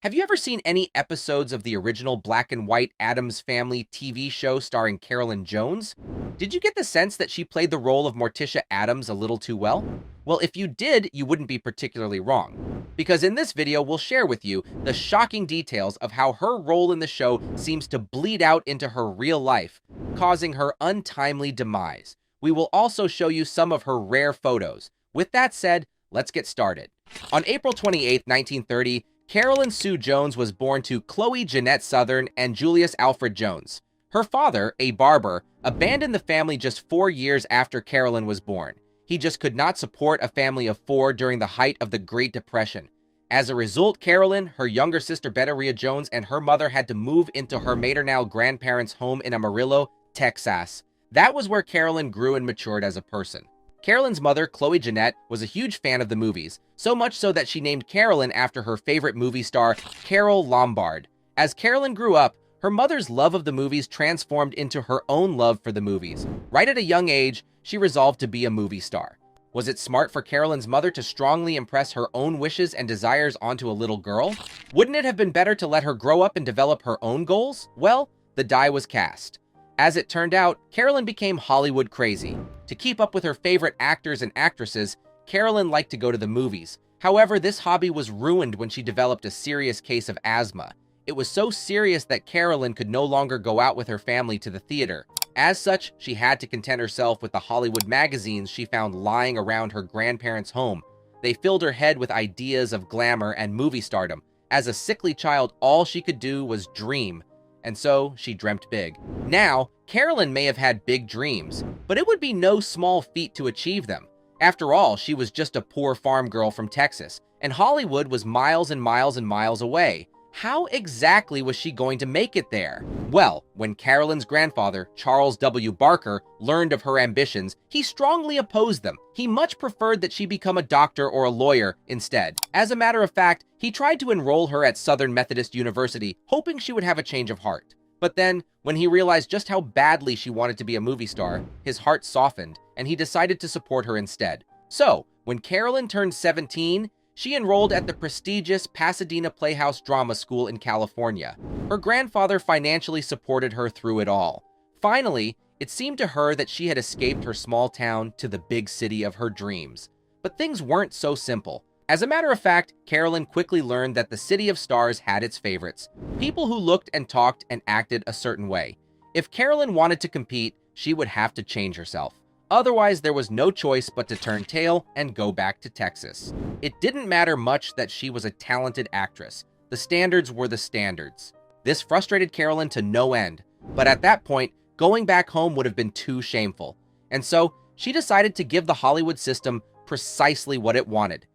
Have you ever seen any episodes of the original black and white Addams Family TV show starring Carolyn Jones? Did you get the sense that she played the role of Morticia Addams a little too well? Well, if you did, you wouldn't be particularly wrong. Because in this video, we'll share with you the shocking details of how her role in the show seems to bleed out into her real life, causing her untimely demise. We will also show you some of her rare photos. With that said, let's get started. On April 28, 1930, Carolyn Sue Jones was born to Chloe Jeanette Southern and Julius Alfred Jones. Her father, a barber, abandoned the family just 4 years after Carolyn was born. He just could not support a family of 4 during the height of the Great Depression. As a result, Carolyn, her younger sister Betteria Jones, and her mother had to move into her maternal grandparents' home in Amarillo, Texas. That was where Carolyn grew and matured as a person. Carolyn's mother, Chloe Jeanette, was a huge fan of the movies, so much so that she named Carolyn after her favorite movie star, Carole Lombard. As Carolyn grew up, her mother's love of the movies transformed into her own love for the movies. Right at a young age, she resolved to be a movie star. Was it smart for Carolyn's mother to strongly impress her own wishes and desires onto a little girl? Wouldn't it have been better to let her grow up and develop her own goals? Well, the die was cast. As it turned out, Carolyn became Hollywood crazy. To keep up with her favorite actors and actresses, Carolyn liked to go to the movies. However, this hobby was ruined when she developed a serious case of asthma. It was so serious that Carolyn could no longer go out with her family to the theater. As such, she had to content herself with the Hollywood magazines she found lying around her grandparents' home. They filled her head with ideas of glamour and movie stardom. As a sickly child, all she could do was dream. And so, she dreamt big. Now, Carolyn may have had big dreams, but it would be no small feat to achieve them. After all, she was just a poor farm girl from Texas, and Hollywood was miles and miles and miles away. How exactly was she going to make it there? Well, when Carolyn's grandfather, Charles W. Barker, learned of her ambitions, he strongly opposed them. He much preferred that she become a doctor or a lawyer instead. As a matter of fact, he tried to enroll her at Southern Methodist University, hoping she would have a change of heart. But then, when he realized just how badly she wanted to be a movie star, his heart softened, and he decided to support her instead. So, when Carolyn turned 17, she enrolled at the prestigious Pasadena Playhouse Drama School in California. Her grandfather financially supported her through it all. Finally, it seemed to her that she had escaped her small town to the big city of her dreams. But things weren't so simple. As a matter of fact, Carolyn quickly learned that the City of Stars had its favorites, people who looked and talked and acted a certain way. If Carolyn wanted to compete, she would have to change herself. Otherwise, there was no choice but to turn tail and go back to Texas. It didn't matter much that she was a talented actress. The standards were the standards. This frustrated Carolyn to no end, but at that point, going back home would have been too shameful. And so, she decided to give the Hollywood system precisely what it wanted.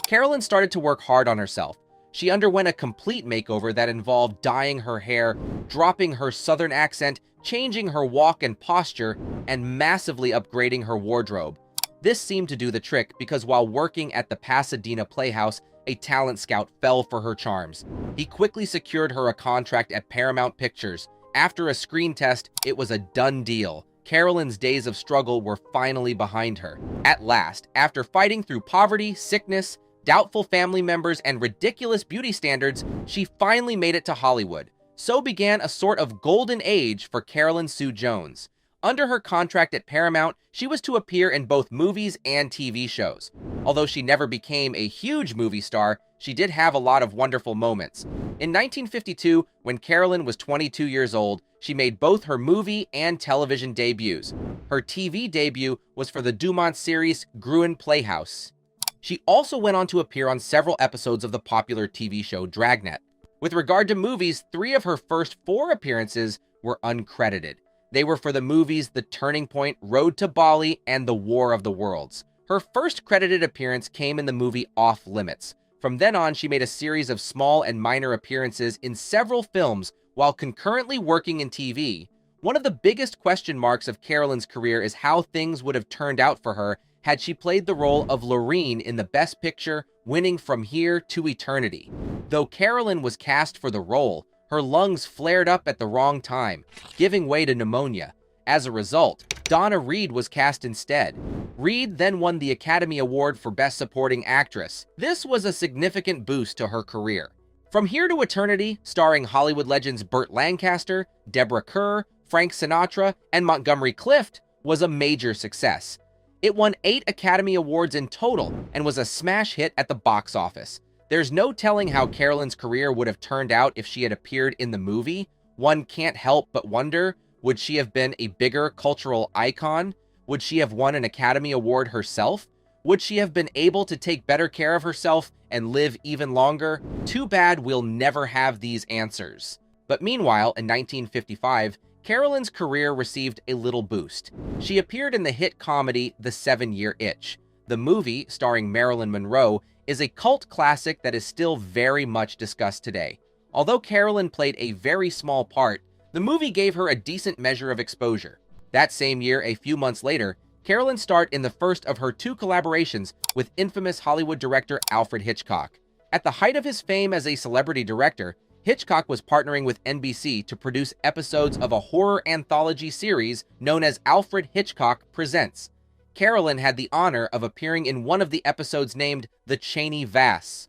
Carolyn started to work hard on herself. She underwent a complete makeover that involved dyeing her hair, dropping her southern accent, changing her walk and posture, and massively upgrading her wardrobe. This seemed to do the trick because while working at the Pasadena Playhouse, a talent scout fell for her charms. He quickly secured her a contract at Paramount Pictures. After a screen test, it was a done deal. Carolyn's days of struggle were finally behind her. At last, after fighting through poverty, sickness, doubtful family members, and ridiculous beauty standards, she finally made it to Hollywood. So began a sort of golden age for Carolyn Sue Jones. Under her contract at Paramount, she was to appear in both movies and TV shows. Although she never became a huge movie star, she did have a lot of wonderful moments. In 1952, when Carolyn was 22 years old, she made both her movie and television debuts. Her TV debut was for the Dumont series Gruen Playhouse. She also went on to appear on several episodes of the popular TV show Dragnet. With regard to movies, 3 of her first 4 appearances were uncredited. They were for the movies The Turning Point, Road to Bali, and The War of the Worlds. Her first credited appearance came in the movie Off Limits. From then on, she made a series of small and minor appearances in several films while concurrently working in TV. One of the biggest question marks of Carolyn's career is how things would have turned out for her had she played the role of Lorene in the Best Picture, winning From Here to Eternity. Though Carolyn was cast for the role, her lungs flared up at the wrong time, giving way to pneumonia. As a result, Donna Reed was cast instead. Reed then won the Academy Award for Best Supporting Actress. This was a significant boost to her career. From Here to Eternity, starring Hollywood legends Burt Lancaster, Deborah Kerr, Frank Sinatra, and Montgomery Clift, was a major success. It won 8 Academy Awards in total and was a smash hit at the box office. There's no telling how Carolyn's career would have turned out if she had appeared in the movie. One can't help but wonder, would she have been a bigger cultural icon? Would she have won an Academy Award herself? Would she have been able to take better care of herself and live even longer? Too bad we'll never have these answers. But meanwhile, in 1955, Carolyn's career received a little boost. She appeared in the hit comedy The 7-Year Itch. The movie, starring Marilyn Monroe, is a cult classic that is still very much discussed today. Although Carolyn played a very small part, the movie gave her a decent measure of exposure. That same year, a few months later, Carolyn starred in the first of her 2 collaborations with infamous Hollywood director Alfred Hitchcock. At the height of his fame as a celebrity director, Hitchcock was partnering with NBC to produce episodes of a horror anthology series known as Alfred Hitchcock Presents. Carolyn had the honor of appearing in one of the episodes named The Cheney Vass.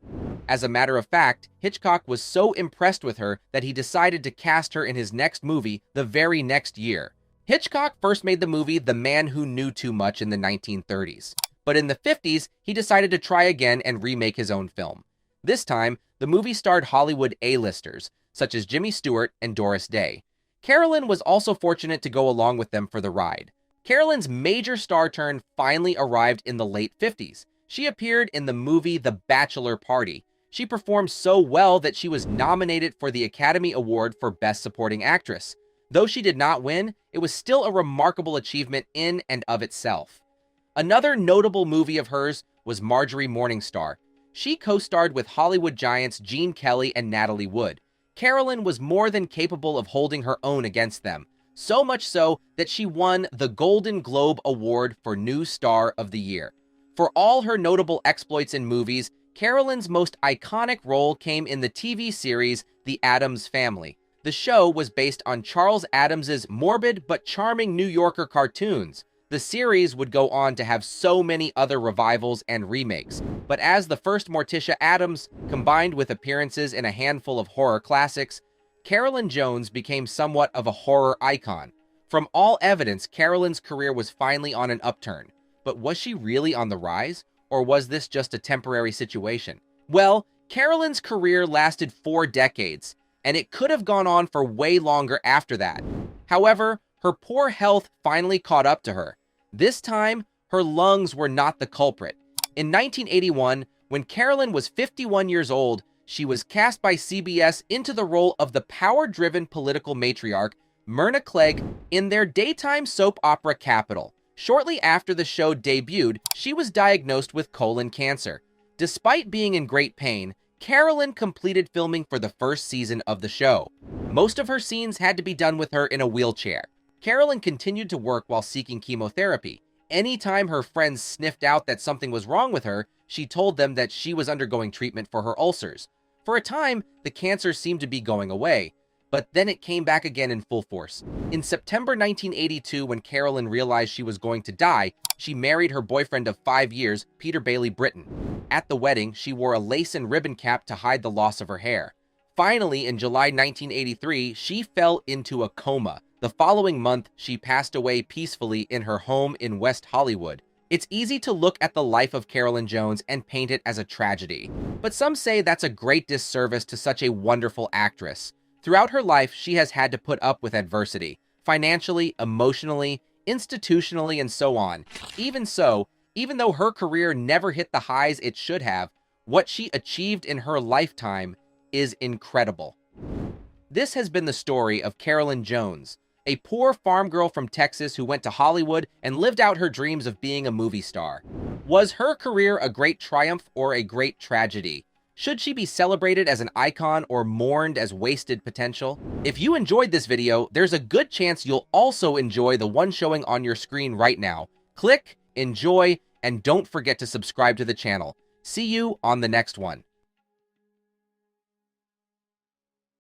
As a matter of fact, Hitchcock was so impressed with her that he decided to cast her in his next movie the very next year. Hitchcock first made the movie The Man Who Knew Too Much in the 1930s, but in the 50s, he decided to try again and remake his own film. This time, the movie starred Hollywood A-listers, such as Jimmy Stewart and Doris Day. Carolyn was also fortunate to go along with them for the ride. Carolyn's major star turn finally arrived in the late 50s. She appeared in the movie The Bachelor Party. She performed so well that she was nominated for the Academy Award for Best Supporting Actress. Though she did not win, it was still a remarkable achievement in and of itself. Another notable movie of hers was Marjorie Morningstar. She co-starred with Hollywood giants Gene Kelly and Natalie Wood. Carolyn was more than capable of holding her own against them, so much so that she won the Golden Globe Award for New Star of the Year. For all her notable exploits in movies, Carolyn's most iconic role came in the TV series The Addams Family. The show was based on Charles Addams's morbid but charming New Yorker cartoons. The series would go on to have so many other revivals and remakes, but as the first Morticia Addams, combined with appearances in a handful of horror classics, Carolyn Jones became somewhat of a horror icon. From all evidence, Carolyn's career was finally on an upturn. But was she really on the rise, or was this just a temporary situation? Well, Carolyn's career lasted 4 decades, and it could have gone on for way longer after that. However, her poor health finally caught up to her. This time, her lungs were not the culprit. In 1981, when Carolyn was 51 years old, she was cast by CBS into the role of the power-driven political matriarch, Myrna Clegg, in their daytime soap opera Capital. Shortly after the show debuted, she was diagnosed with colon cancer. Despite being in great pain, Carolyn completed filming for the first season of the show. Most of her scenes had to be done with her in a wheelchair. Carolyn continued to work while seeking chemotherapy. Anytime her friends sniffed out that something was wrong with her, she told them that she was undergoing treatment for her ulcers. For a time, the cancer seemed to be going away, but then it came back again in full force. In September 1982, when Carolyn realized she was going to die, she married her boyfriend of 5 years, Peter Bailey Britton. At the wedding, she wore a lace and ribbon cap to hide the loss of her hair. Finally, in July 1983, she fell into a coma. The following month, she passed away peacefully in her home in West Hollywood. It's easy to look at the life of Carolyn Jones and paint it as a tragedy, but some say that's a great disservice to such a wonderful actress. Throughout her life, she has had to put up with adversity, financially, emotionally, institutionally, and so on. Even so, even though her career never hit the highs it should have, what she achieved in her lifetime is incredible. This has been the story of Carolyn Jones, a poor farm girl from Texas who went to Hollywood and lived out her dreams of being a movie star. Was her career a great triumph or a great tragedy? Should she be celebrated as an icon or mourned as wasted potential? If you enjoyed this video, there's a good chance you'll also enjoy the one showing on your screen right now. Click, enjoy, and don't forget to subscribe to the channel. See you on the next one.